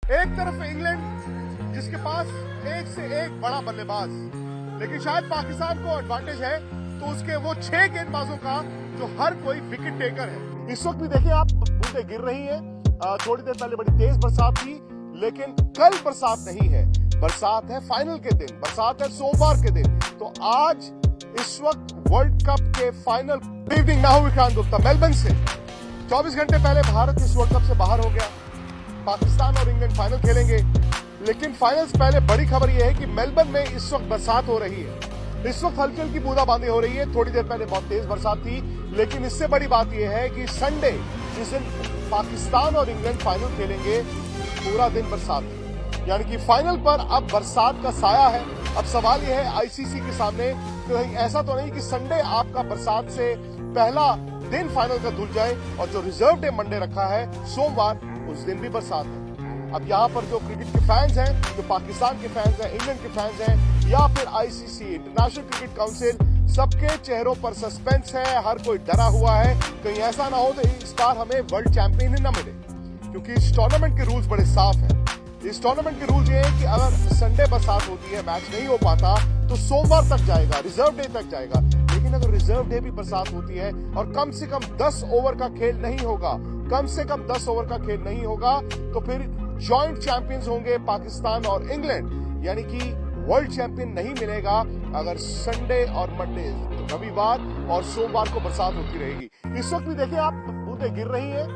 एक तरफ इंग्लैंड जिसके पास एक से एक बड़ा बल्लेबाज, लेकिन शायद पाकिस्तान को एडवांटेज है तो उसके वो 6 गेंदबाजों का जो हर कोई विकेट टेकर है। इस वक्त भी देखिए आप, बूंदें गिर रही हैं। थोड़ी देर पहले बड़ी तेज बरसात थी, लेकिन कल बरसात नहीं है। बरसात है फाइनल के दिन, बरसात है सोमवार के दिन। तो आज इस वक्त वर्ल्ड कप के फाइनल इवनिंग मैं हूं विक्रांत गुप्ता मेलबर्न से। 24 घंटे पहले भारत इस वर्ल्ड कप से बाहर हो गया। पाकिस्तान और इंग्लैंड फाइनल खेलेंगे, लेकिन फाइनल से पहले बड़ी खबर यह है कि मेलबर्न में इस वक्त बरसात हो रही है। इस वक्त हल्की हल्की बूंदाबांदी हो रही है। थोड़ी देर पहले बहुत तेज बरसात थी, लेकिन इससे बड़ी बात यह है कि संडे जिस दिन पाकिस्तान और इंग्लैंड फाइनल खेलेंगे, पूरा दिन बरसात है। यानी कि फाइनल पर अब बरसात का साया है। अब सवाल यह है आईसीसी के सामने, कहीं ऐसा तो नहीं कि संडे आपका बरसात से पहला दिन फाइनल का धुल जाए और जो रिजर्व डे मंडे रखा है सोमवार, उस दिन भी बरसात है। अब यहाँ पर जो क्रिकेट के फैंस हैं, जो पाकिस्तान के फैंस हैं, इंग्लैंड के फैंस हैं, या फिर आईसीसी इंटरनेशनल क्रिकेट काउंसिल, सबके चेहरों पर सस्पेंस है। हर कोई डरा हुआ है, कहीं ऐसा ना हो तो इस बार हमें वर्ल्ड चैंपियन ही ना मिले, क्योंकि इस टूर्नामेंट के रूल्स बड़े साफ हैं। इस टूर्नामेंट के रूल्स ये है कि अगर संडे बरसात होती है, मैच नहीं हो पाता, तो सोमवार तक जाएगा, रिजर्व डे तक जाएगा। लेकिन अगर रिजर्व डे भी बरसात होती है और कम से कम 10 ओवर का खेल नहीं होगा, कम से कम 10 ओवर का खेल नहीं होगा, तो फिर जॉइंट चैंपियंस होंगे पाकिस्तान और इंग्लैंड। यानी कि वर्ल्ड चैंपियन नहीं मिलेगा अगर संडे और मंडे, रविवार और सोमवार को बरसात होती रहेगी। इस वक्त भी देखिए आप, बूंदें गिर रही हैं।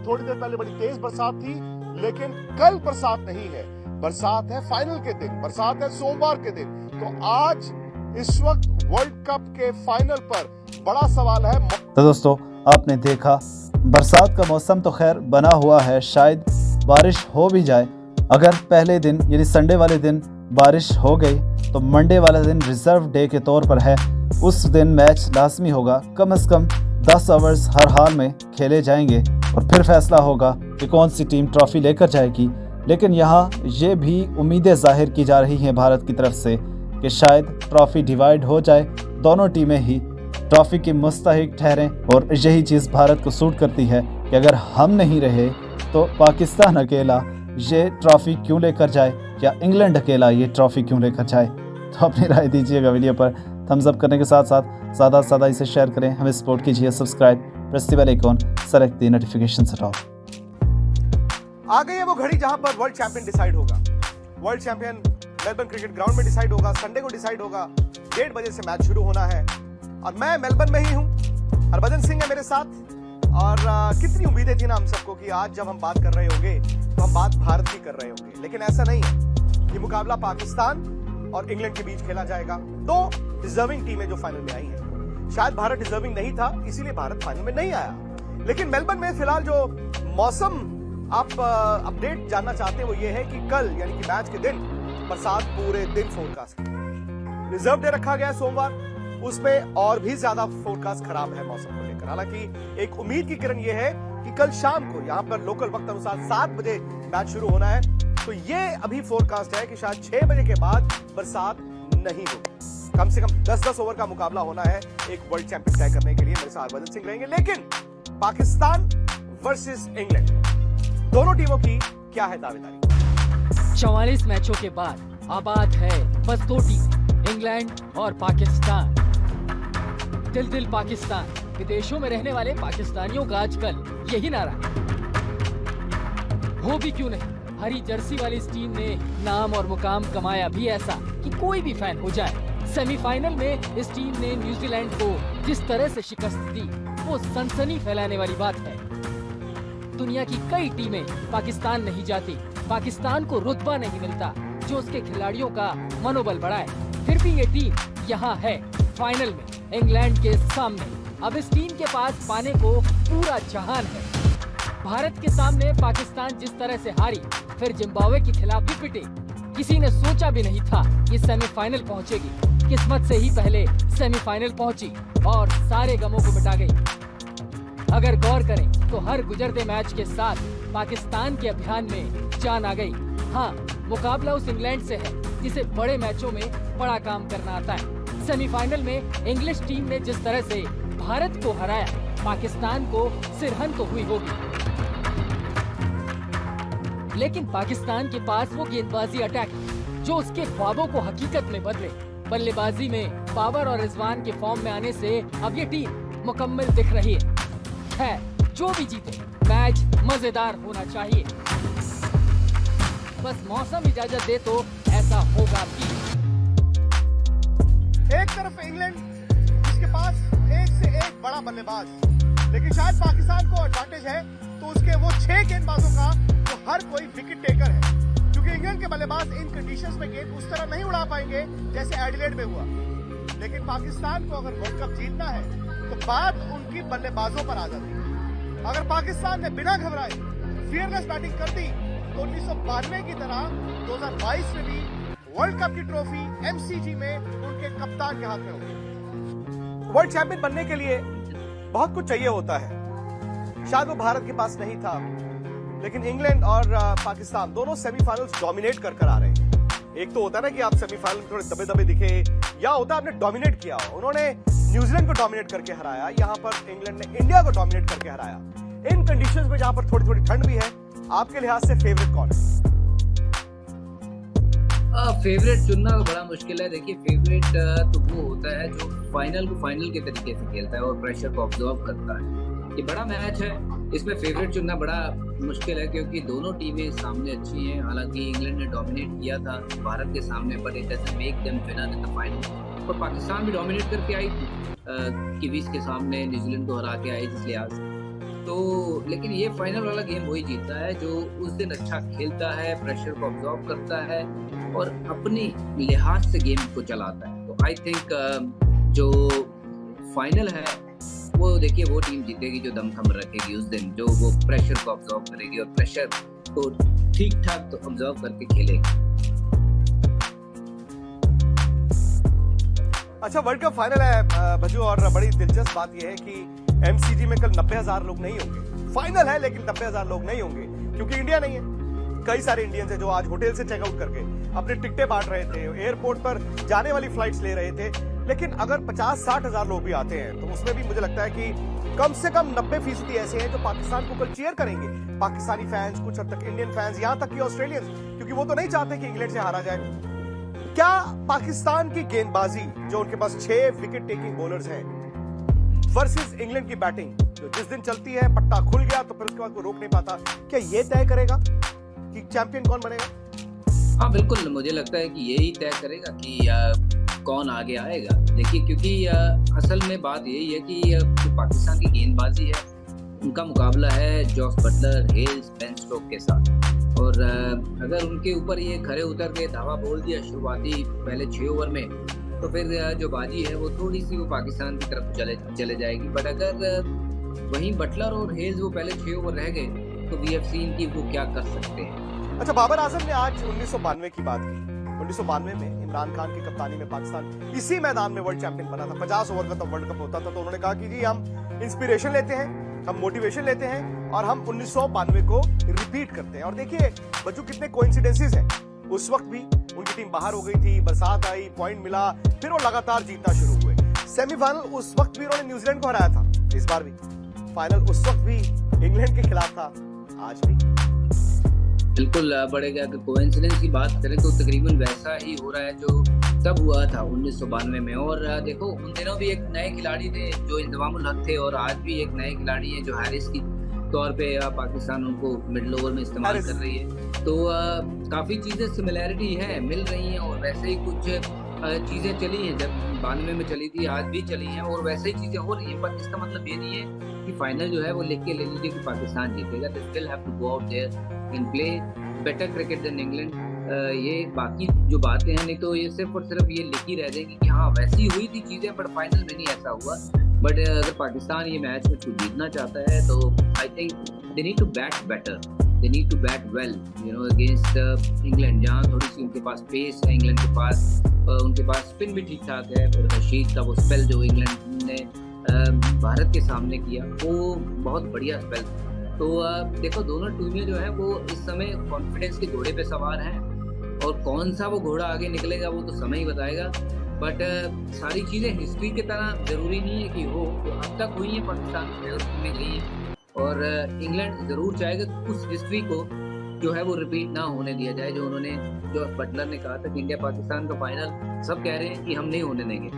थोड़ी देर पहले बड़ी तेज बरसात थी, लेकिन कल बरसात नहीं है। बरसात है फाइनल के दिन, बरसात है सोमवार के दिन। तो आज इस वक्त वर्ल्ड कप के फाइनल पर बड़ा सवाल है। तो दोस्तों, आपने देखा बरसात का मौसम तो खैर बना हुआ है, शायद बारिश हो भी जाए। अगर पहले दिन यानी संडे वाले दिन बारिश हो गई तो मंडे वाला दिन रिजर्व डे के तौर पर है, उस दिन मैच लाजमी होगा। कम से कम 10 ओवर्स हर हाल में खेले जाएंगे और फिर फैसला होगा कि कौन सी टीम ट्रॉफी लेकर जाएगी। लेकिन यहाँ ये भी उम्मीदें जाहिर की जा रही हैं भारत की तरफ से कि शायद ट्रॉफी डिवाइड हो जाए, दोनों टीमें ही ट्रॉफी की मुस्तहिक ठहरें। और यही चीज़ भारत को सूट करती है कि अगर हम नहीं रहे तो पाकिस्तान अकेला ये ट्रॉफी क्यों लेकर जाए, या इंग्लैंड अकेला ये ट्रॉफी क्यों लेकर जाए। तो अपनी राय दीजिएगा वीडियो पर थम्स अप करने के साथ साथ ज़्यादा से ज़्यादा इसे शेयर करें, हमें सपोर्ट कीजिए, subscribe, press the bell icon, select the notifications हटाओ। आ गई है वो घड़ी जहां पर वर्ल्ड चैंपियन डिसाइड होगा। World champion Melbourne cricket ground में डिसाइड होगा, संडे को डिसाइड होगा। 1:30 बजे से मैच शुरू होना है और मैं मेलबर्न में ही हूं। हरभजन सिंह है मेरे साथ। और कितनी उम्मीदें थी ना हम सबको कि आज जब हम बात कर रहे होंगे तो हम बात भारत की कर रहे होंगे, लेकिन ऐसा नहीं है। ये मुकाबला पाकिस्तान और इंग्लैंड के बीच खेला जाएगा। 2 डिजर्विंग टीमें जो फाइनल में आई हैं। शायद भारत डिजर्विंग नहीं था, इसीलिए भारत फाइनल में नहीं आया। लेकिन मेलबर्न में फिलहाल जो मौसम आप अपडेट जानना चाहते हैं वो ये है कि कल यानी कि मैच के दिन बरसात पूरे दिन फोरकास्ट है। रिजर्व डे रखा गया सोमवार, उसमें और भी ज्यादा फोरकास्ट खराब है मौसम को लेकर। हालांकि एक उम्मीद की किरण ये है कि कल शाम को यहाँ पर लोकल वक्त अनुसार 7 बजे मैच शुरू होना है। तो ये अभी फोरकास्ट है कि शायद 6 बजे के बाद बरसात नहीं होगी। कम से कम 10-10 ओवर का मुकाबला होना है एक वर्ल्ड चैंपियन तय करने के लिए। मेरे साथ हरभजन सिंह रहेंगे। लेकिन पाकिस्तान वर्सेस इंग्लैंड, दोनों टीमों की क्या है दावेदारी? 44 मैचों के बाद आबाद है बस 2 टीम, इंग्लैंड और पाकिस्तान। दिल पाकिस्तान। विदेशों में रहने वाले पाकिस्तानियों का आजकल यही नारा है। हो भी क्यों नहीं, हरी जर्सी वाली इस टीम ने नाम और मुकाम कमाया भी ऐसा कि कोई भी फैन हो जाए। सेमीफाइनल में इस टीम ने न्यूजीलैंड को जिस तरह से शिकस्त दी, वो सनसनी फैलाने वाली बात है। दुनिया की कई टीमें पाकिस्तान नहीं जाती, पाकिस्तान को रुतबा नहीं मिलता जो उसके खिलाड़ियों का मनोबल बढ़ाए। फिर भी ये टीम यहाँ है फाइनल में इंग्लैंड के सामने। अब इस टीम के पास पाने को पूरा जहान है। भारत के सामने पाकिस्तान जिस तरह से हारी, फिर जिम्बाब्वे के खिलाफ भी पिटे, किसी ने सोचा भी नहीं था कि सेमीफाइनल पहुंचेगी। किस्मत से ही पहले सेमीफाइनल पहुंची और सारे गमों को मिटा गई। अगर गौर करें तो हर गुजरते मैच के साथ पाकिस्तान के अभियान में जान आ गई। हाँ, मुकाबला उस इंग्लैंड से है जिसे बड़े मैचों में बड़ा काम करना आता है। सेमीफाइनल में इंग्लिश टीम ने जिस तरह से भारत को हराया, पाकिस्तान को सिरहन तो हुई होगी। लेकिन पाकिस्तान के पास वो गेंदबाजी अटैक है जो उसके ख्वाबों को हकीकत में बदले। बल्लेबाजी में बाबर और रिजवान के फॉर्म में आने से अब ये टीम मुकम्मल दिख रही है। जो भी जीते मैच मजेदार होना चाहिए, बस मौसम इजाजत दे तो ऐसा होगा भी। एक तरफ इंग्लैंड जिसके पास एक से एक बड़ा बल्लेबाज, लेकिन शायद पाकिस्तान को एडवांटेज है तो उसके वो 6 गेंदबाजों का जो हर कोई विकेट टेकर है, क्योंकि इंग्लैंड के बल्लेबाज इन कंडीशंस में गेंद उस तरह नहीं उड़ा पाएंगे जैसे एडिलेड में हुआ। लेकिन पाकिस्तान को अगर वर्ल्ड कप जीतना है तो बात उनकी बल्लेबाजों पर आ जाती है। अगर पाकिस्तान ने बिना घबराए फियरलेस बैटिंग कर दी तो 1992 की तरह 2022 में भी वर्ल्ड कप की ट्रॉफी एमसीजी में उनके कप्तान के हाथ में होगी। वर्ल्ड चैंपियन बनने के लिए बहुत कुछ चाहिए होता है, शायद वो भारत के पास नहीं था, लेकिन इंग्लैंड और पाकिस्तान दोनों सेमीफाइनल्स डोमिनेट कर आ रहे हैं। एक तो होता है ना कि आप सेमीफाइनल में थोड़े दबे दबे दिखे, या होता है आपने डोमिनेट किया हो। उन्होंने न्यूजीलैंड को डोमिनेट करके हराया, यहाँ पर इंग्लैंड ने इंडिया को डोमिनेट करके हराया। इन कंडीशंस में जहां पर थोड़ी थोड़ी ठंड भी है, आपके लिहाज से फेवरेट कौन है? फेवरेट चुनना बड़ा मुश्किल है। देखिए फेवरेट तो वो होता है जो फाइनल को फाइनल के तरीके से खेलता है और प्रेशर को ऑब्जर्व करता है। ये बड़ा मैच है, इसमें फेवरेट चुनना बड़ा मुश्किल है क्योंकि दोनों टीमें सामने अच्छी हैं। हालांकि इंग्लैंड ने डोमिनेट किया था भारत के सामने, but it doesn't make them winner in the final. और पाकिस्तान भी डोमिनेट करके आई थी कीवीज के सामने, न्यूजीलैंड को हरा के आई जिस लिहाज से। तो लेकिन ये फाइनल वाला गेम वही जीतता है जो उस दिन अच्छा खेलता है, प्रेशर को ऑब्जर्व करता है और अपनी लिहाज से गेम को चलाता है। तो आई थिंक जो फाइनल है वो देखिए वो टीम जीतेगी जो दमखम रखेगी उस दिन, जो वो प्रेशर को ऑब्जर्व करेगी और प्रेशर को ठीक ठाक तो ऑब्जर्व करके खेलेगी। अच्छा, वर्ल्ड कप फाइनल है भज्जू, और बड़ी दिलचस्प बात यह है कि एमसीजी में कल 90,000 लोग नहीं होंगे। फाइनल है लेकिन 90,000 लोग नहीं होंगे क्योंकि इंडिया नहीं है। कई सारे इंडियंस हैं जो आज होटल से चेकआउट करके अपने टिकटें बांट रहे थे, एयरपोर्ट पर जाने वाली फ्लाइट्स ले रहे थे। लेकिन अगर 50-60 हजार लोग भी आते हैं तो उसमें भी मुझे लगता है कि कम से कम 90% ऐसे हैं जो पाकिस्तान को कल चीयर करेंगे। पाकिस्तानी फैंस, कुछ हद तक इंडियन फैंस, यहाँ तक कि ऑस्ट्रेलियंस, क्योंकि वो तो नहीं चाहते कि इंग्लैंड से हारा जाए। क्या पाकिस्तान की गेंदबाजी, जो उनके पास 6 विकेट टेकिंग बॉलर्स हैं, वर्सेस इंग्लैंड की बैटिंग जो जिस दिन चलती है पट्टा खुल गया तो फिर उसके बाद कोई रोक नहीं पाता, क्या ये तय करेगा कि चैंपियन कौन बनेगा? हाँ बिल्कुल, मुझे लगता है कि यही तय करेगा कि कौन आगे आएगा। देखिए क्योंकि असल में बात यही है कि जो पाकिस्तान की गेंदबाजी है उनका मुकाबला है जॉस बटलर, हेल्स, बेन स्टोक्स के साथ। और अगर उनके ऊपर ये खरे उतर के धावा बोल दिया शुरुआती पहले 6 ओवर में, तो फिर जो बाजी है वो थोड़ी सी वो पाकिस्तान की तरफ चले जाएगी। बट अगर वहीं बटलर और हेल्स वो पहले 6 ओवर रह गए तो वी हैव सीन कि वो क्या कर सकते हैं। अच्छा, बाबर आजम ने आज 1992 की बात की। 1992 में इमरान खान की कप्तानी में पाकिस्तान इसी मैदान में वर्ल्ड चैंपियन बना था। 50 ओवर का तब वर्ल्ड कप होता था। तो उन्होंने कहा कि जी हम इंस्पिरेशन लेते हैं, हम मोटिवेशन लेते हैं और हम 1992 को रिपीट करते हैं। और देखिए बच्चों कितने कोइंसिडेंसेस हैं। उस वक्त भी उनकी टीम बाहर हो गई थी, बरसात आई, पॉइंट मिला, फिर वो लगातार जीतना शुरू हुए। सेमीफाइनल उस वक्त भी उन्होंने न्यूजीलैंड को हराया था, इस बार भी फाइनल उस वक्त भी इंग्लैंड के खिलाफ था, आज भी। बिल्कुल बढ़ेगा। अगर कोइंसिडेंस की बात करें तो तकरीबन वैसा ही हो रहा है जो तब हुआ था 1992 में। और देखो उन दिनों भी एक नए खिलाड़ी थे जो इंतजामुल हक थे, और आज भी एक नए खिलाड़ी हैं जो हैरिस की तौर पे पाकिस्तान उनको मिडिल ओवर में इस्तेमाल कर रही है। तो काफ़ी चीज़ें सिमिलैरिटी है, मिल रही हैं। और वैसे ही कुछ चीज़ें चली हैं, जब 92 में चली थी आज भी चली हैं और वैसे ही चीज़ें हो रही हैं। पर इसका मतलब ये नहीं है कि फाइनल जो है वो लिख के ले लीजिए कि पाकिस्तान जीतेगा। They still have to go out there and play better cricket than England. ये बाकी जो बातें हैं, नहीं तो ये सिर्फ और सिर्फ ये लिखी रह जाएगी कि हाँ वैसी हुई थी चीज़ें, बट फाइनल में नहीं ऐसा हुआ। बट अगर पाकिस्तान ये मैच में जीतना चाहता है तो I think they need to bat better, they need to bat well, you know, against England, जहाँ थोड़ी सी उनके पास पेस है इंग्लैंड के पास, उनके पास स्पिन भी ठीक ठाक है। और रशीद का वो स्पेल जो इंग्लैंड ने भारत के सामने किया वो बहुत बढ़िया स्पेल। तो देखो दोनों टीमें जो है वो इस समय कॉन्फिडेंस के घोड़े पे सवार हैं, और कौन सा वो घोड़ा आगे निकलेगा वो तो समय ही बताएगा। बट सारी चीज़ें हिस्ट्री की तरह ज़रूरी नहीं है कि हो, तो अब तक हुई है पाकिस्तान में गई, और इंग्लैंड ज़रूर चाहेगा उस हिस्ट्री को जो है वो रिपीट ना होने दिया जाए। जो बटलर ने कहा था कि इंडिया पाकिस्तान का फाइनल सब कह रहे हैं कि हम नहीं होने देंगे,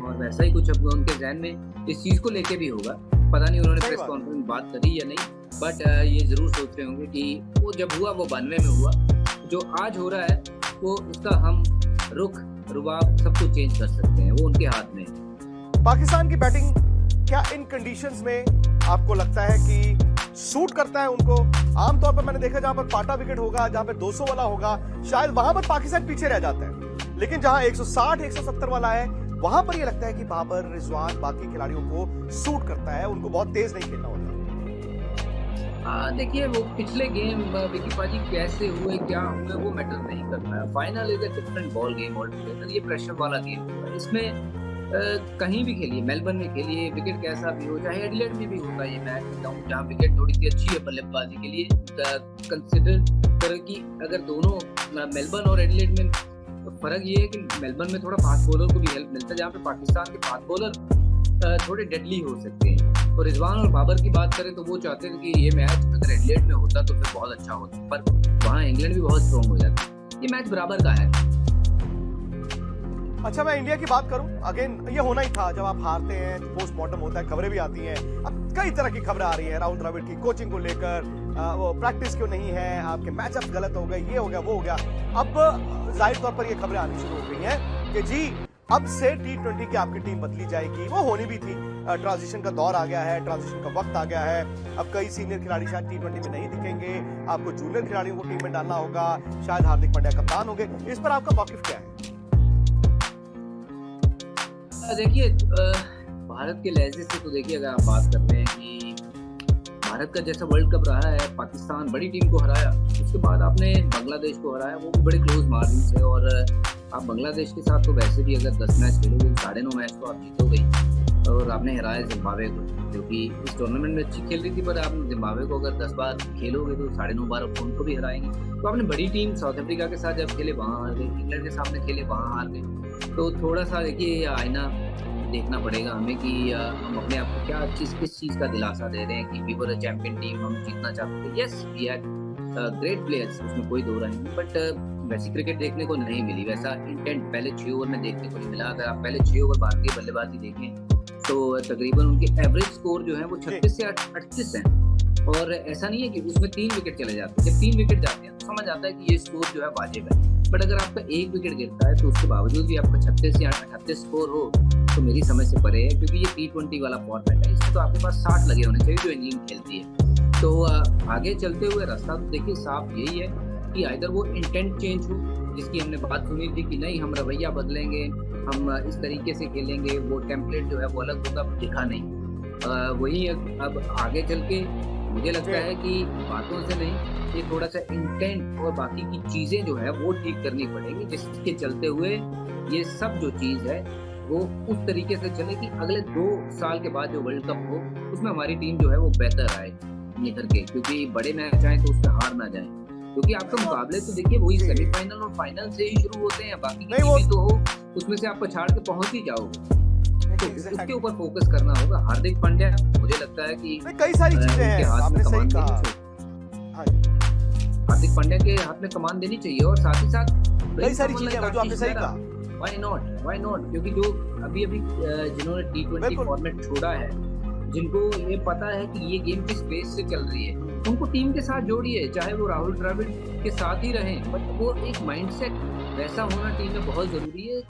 और वैसा ही कुछ अब उनके ज़हन में इस चीज़ को लेके भी होगा। पता नहीं उन्होंने प्रेस कॉन्फ्रेंस में बात करी या नहीं, बट ये ज़रूर सोच रहे होंगे कि वो जब हुआ वो 92 में हुआ, जो आज हो रहा है वो उसका हम रुख रुबाब सब कुछ चेंज कर सकते हैं, वो उनके हाथ में है। पाकिस्तान की बैटिंग क्या इन कंडीशंस में आपको लगता है कि सूट करता है उनको? आमतौर पर मैंने देखा जहां पर पाटा विकेट होगा, जहां पर 200 वाला होगा, शायद वहां पर पाकिस्तान पीछे रह जाता है, लेकिन जहां 160 170 वाला है वहां पर ये लगता है कि बाबर, रिजवान, बाकी खिलाड़ियों को सूट करता है, उनको बहुत तेज नहीं खेलना होता। देखिए वो पिछले गेम विकी पाजी कैसे हुए, क्या हुए, वो मैटर नहीं करता है। Final is a different ball game all together. ये प्रेशर वाला गेम है, इसमें कहीं भी खेलिए, मेलबर्न में खेलिए, विकेट कैसा भी हो, चाहे एडिलेड में भी होगा ये मैच, बताऊं जहाँ विकेट थोड़ी सी अच्छी है बल्लेबाजी के लिए, कंसिडर करें कि अगर दोनों मेलबर्न और एडिलेड में फर्क ये है कि मेलबर्न में थोड़ा फास्ट बॉलर को भी हेल्प मिलता है, जहाँ पे पाकिस्तान के फास्ट बॉलर थोड़े डेडली हो सकते हैं। और रिजवान और बाबर की बात करें तो वो चाहते थे कि ये मैच अगर एडिलेड में होता तो फिर बहुत अच्छा होता, पर वहाँ इंग्लैंड भी बहुत स्ट्रॉन्ग हो जाती। ये मैच बराबर का है। अच्छा, मैं इंडिया की बात करूं, अगेन ये होना ही था, जब आप हारते हैं पोस्टमार्टम होता है, खबरें भी आती हैं। अब कई तरह की खबरें आ रही है राहुल द्रविड़ की कोचिंग को लेकर, वो प्रैक्टिस क्यों नहीं है, आपके मैचअप गलत हो गए, ये हो गया वो हो गया। अब जाहिर तौर पर ये खबरें आनी शुरू हो गई हैं कि जी अब से T20 की आपकी टीम बदली जाएगी। वो होनी भी थी, ट्रांजिशन का दौर आ गया है, ट्रांजिशन का वक्त आ गया है। अब कई सीनियर खिलाड़ी शायद T20 में नहीं दिखेंगे, आपको जूनियर खिलाड़ियों को टीम में डालना होगा, शायद हार्दिक पांड्या कप्तान होंगे। इस पर आपका मौकिफ क्या है? देखिए भारत के लहजे से तो देखिए, अगर आप बात करते हैं कि भारत का जैसा वर्ल्ड कप रहा है, पाकिस्तान बड़ी टीम को हराया, उसके बाद आपने बांग्लादेश को हराया, वो भी बड़े क्लोज मार्जिन से। और आप बांग्लादेश के साथ तो वैसे भी अगर 10 मैच खेलोगे, 9.5 मैच तो आप जीतोगे। और आपने हराया जिम्बाब्वे को, जो कि इस टूर्नामेंट में अच्छी खेल रही थी, पर आप जिम्बाब्वे को अगर 10 बार खेलोगे तो 9.5 बार उनको भी हराएंगे। तो आपने बड़ी टीम साउथ अफ्रीका के साथ जब खेले वहाँ हार गए, इंग्लैंड के सामने खेले वहाँ हार गए। तो थोड़ा सा देखिए आईना देखना पड़ेगा हमें कि हम अपने आप को क्या किस चीज़ का दिलासा दे रहे हैं कि we were a champion team, हम जीतना चाहते थे। Yes we had great players, उसमें कोई दो राय नहीं, बट वैसी क्रिकेट देखने को नहीं मिली, वैसा इंटेंट पहले 6 ओवर में देखने को नहीं मिला। अगर आप पहले 6 ओवर भारतीय बल्लेबाजी देखें तो तकरीबन उनके एवरेज स्कोर जो है वो 36 से 38 है, और ऐसा नहीं है कि उसमें 3 विकेट चले जाते हैं। जब 3 विकेट जाते हैं तो समझ आता है कि ये स्कोर जो है वाजिब है, बट अगर आपका 1 विकेट गिरता है तो उसके बावजूद भी आपका 36 या 38 स्कोर हो तो मेरी समझ से परे है, क्योंकि ये T20 वाला फॉर्मेट है, इसमें तो आपके पास 60 लगे होने चाहिए जो इंग्लैंड खेलती है। तो आगे चलते हुए रास्ता तो देखिए साफ यही है कि आइदर वो इंटेंट चेंज हो, जिसकी हमने बात सुनी थी कि नहीं हम रवैया बदलेंगे, हम इस तरीके से खेलेंगे, वो टेम्पलेट जो है वो अलग होगा, दिखा नहीं। वही अब आगे चल के मुझे लगता है कि बातों से नहीं, ये थोड़ा सा इंटेंट और बाकी की चीज़ें जो है वो ठीक करनी पड़ेगी, जिसके चलते हुए ये सब जो चीज़ है वो उस तरीके से चले कि अगले 2 साल के बाद जो वर्ल्ड कप हो उसमें हमारी टीम जो है वो बेहतर आए निखर के, क्योंकि बड़े मैच आए तो उसमें हार ना जाए। क्योंकि आपका मुकाबले तो देखिए वही सेमीफाइनल और फाइनल से ही शुरू होते हैं, बाकी की टीमें तो हो उसमें से आप पछाड़ के पहुंच ही जाओगे। तो उसके ऊपर फोकस करना होगा। हार्दिक पांड्या मुझे लगता है कि कई सारी चीजें हैं, आपने सही कहा। हार्दिक पांड्या के हाथ में कमान देनी चाहिए, और साथ ही साथ कई सारी चीजें हैं जो आपने सही कहा। Why not? क्योंकि जो अभी जिन्होंने T20 फॉर्मेट छोड़ा है, जिनको ये पता है कि ये गेम किस बेस से चल रही है, उनको टीम के साथ जोड़िए, चाहे वो राहुल द्रविड़ के साथ ही रहें, बट वो एक माइंडसेट वैसा होना टीम में बहुत जरूरी है